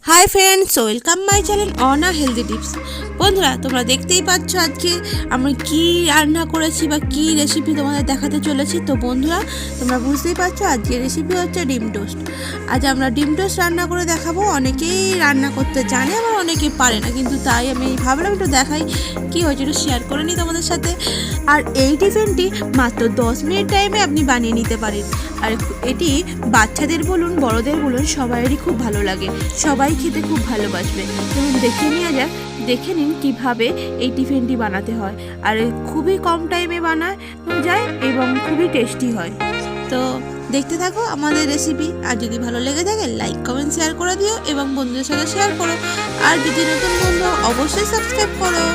Hi friends welcome my channel অনা healthy tips. বন্ধুরা তোমরা দেখতেই পাচ্ছ আজকে আমি কি রান্না করেছি বা কি রেসিপি তোমাদের দেখাতে চলেছি। তো বন্ধুরা তোমরা বুঝতেই পারছো আজকে রেসিপি হচ্ছে ডিম টোস্ট। আজ আমরা ডিম টোস্ট রান্না করে দেখাবো। অনেকেই রান্না করতে জানে আবার অনেকে পারে না, কিন্তু তাই আমি ভাবলাম একটু দেখাই কি হয়েছে, একটু শেয়ার করে নিই তোমাদের সাথে। আর এই টিফিনটি মাত্র 10 মিনিট টাইমে আপনি বানিয়ে নিতে পারেন। আর এটি বাচ্চাদের বলুন বড়দের বলুন সবাইয়েরই খুব ভালো লাগে, সবাই খেতে খুব ভালোবাসবে। এবং দেখে নেওয়া যাক, দেখে নিন কীভাবে এই টিফিনটি বানাতে হয়। আর খুবই কম টাইমে বানানো যায় এবং খুবই টেস্টি হয়। তো দেখতে থাকো আমাদের রেসিপি। আর যদি ভালো লেগে থাকে লাইক কমেন্ট শেয়ার করে দিও এবং বন্ধুদের সাথে শেয়ার করো। আর যদি নতুন বন্ধু অবশ্যই সাবস্ক্রাইব করো।